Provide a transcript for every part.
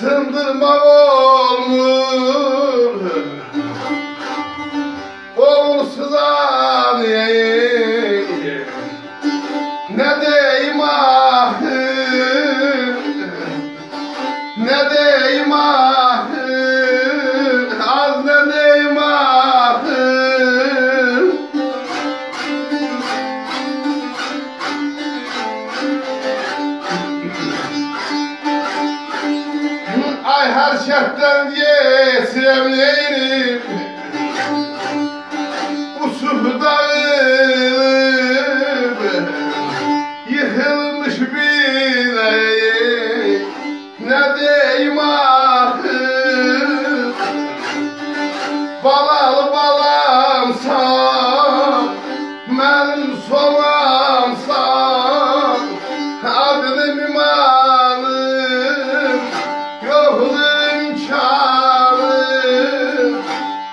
Sındırmak olmur Olsuz aniyey Ne deyim ahır Ne deyim ahır Az ne deyim ahır Ay her şertten geçirem neyim Usuh dağılıp Yıkılmış bileyim Ne deyim ahır Balalı balamsan Benim solamsan Adını mimarım Yokluğum imkanım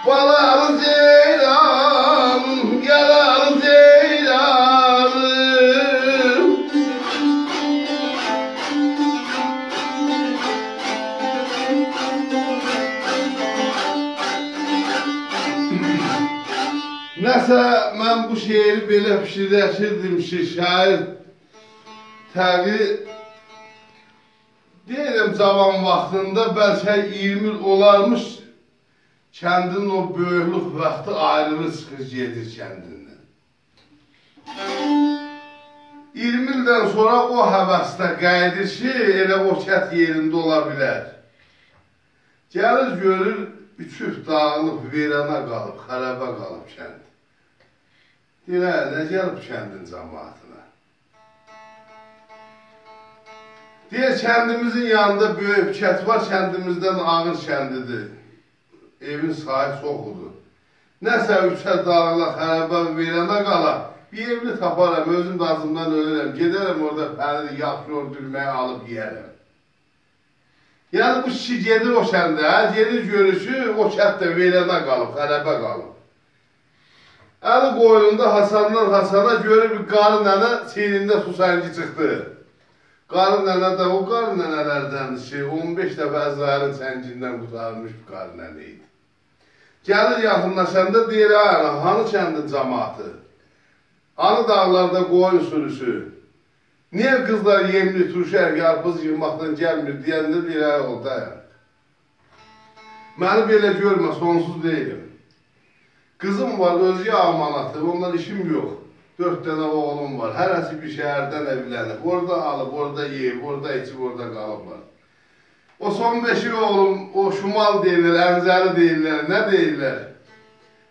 Balalı ceylan Yaralı ceylanım Nəsə mən bu şeiri belə pişirləşirdim ki, şair təqi deyirəm cavan vaxtında bəlkə 20 il olarmış kəndinin o böyüklük vaxtı ayrılır çıxır gedir kəndindən. 20 ildən sonra o həvəsdə qayıdır ki, elə o kət yerində ola bilər. Gəlir görür, üçüf dağılıb, verana qalıb, xərabə qalıb kənd. Deyir, nə gəlib kəndin cəmaatına? Deyir, kəndimizin yanında böyük kət var, kəndimizdən ağır kəndidir. Evin sahib çoxudur. Nəsə üçə dağıla, xərabə verana qala, bir evli taparam, özüm də azımdan ölürəm, gedərəm orada pənir, yapır, öldürməyə alıb yiyərəm. Yəni bu kişi gedir o kəndə, gedir görüşü, o kət də verana qalıb, xərabə qalıb. Əli qoyunda Hasandan Hasana görür bir qarı nənə çiynində su səngi çıxdı. Qarı nənə də o qarı nənələrdəndir ki, 15 dəfə Əzrailin səngindən qutarılmış bir qarı nənə idi. Gəlir yaxınlaşanda deyir, hanı kəndin cəmaatı? Hanı dağlarda qoyun sürüsü? Niyə qızlar yemli, turşər, yarpız yığmaqdan gəlmir deyəndə deyir, o dayan. Məni belə görmə, sonsuz deyilim. Qızım var, özgə amanatı, ondan işim yox. 4 dənə oğlum var, hərəsi bir şəhərdən evlənib. Orada alıb, orada yeyib, orada içib, orada qalıblar. O son 5 oğlum, o Şumal deyirlər, Əmzəli deyirlər, nə deyirlər?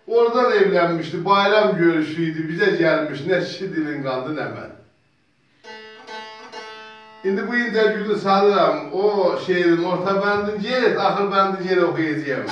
Oradan evlənmişdi, bayram görüşü idi, bizə gəlmiş, nə kişi dilin qaldı, nə mən. İndi bu incə gülü sanıram, o şeirin orta bəndin get, axır bəndin get oxuyacağım.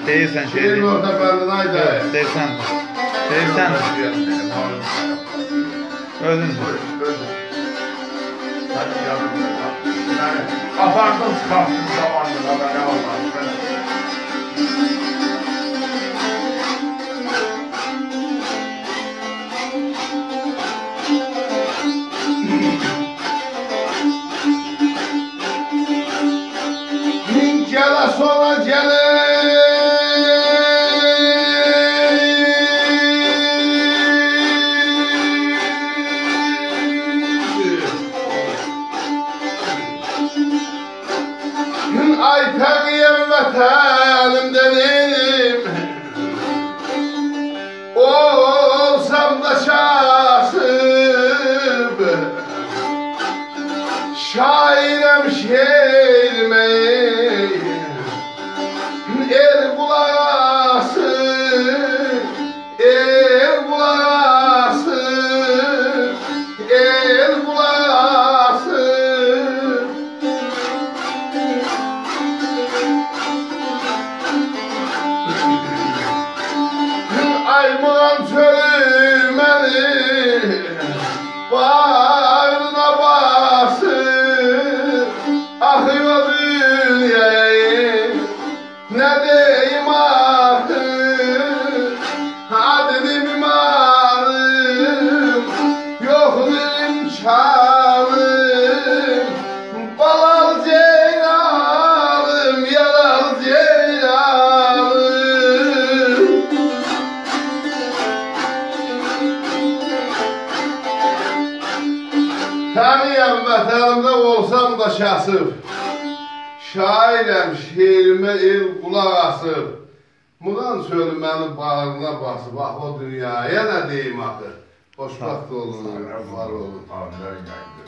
Deyirsən şeiri. Şeirin orta bəndin ayda. Deyirsən. Deyirsən. Özün. Hadi yavrum. Apardım çıxarttım zamanında da ne olmaz. Gele sola gele Aytağıyım vətən şehrime el kulası, el kulası, el kulası. Ayman söylemeli bağrına basıp akıyor dünyayı, ne diyeyim artık, adını mimarım, yokluğum çağrım, balal ceylanım, yaral ceylanım. Tanıyam vətənimdə olsam da şasıb, şairəm şeirime el qulaq asıb, Muğan söyləməni bağrına basıb, ah o dünyaya nə deyim axı, xoşbaxt olun, var olun. Amirlərin gəldi.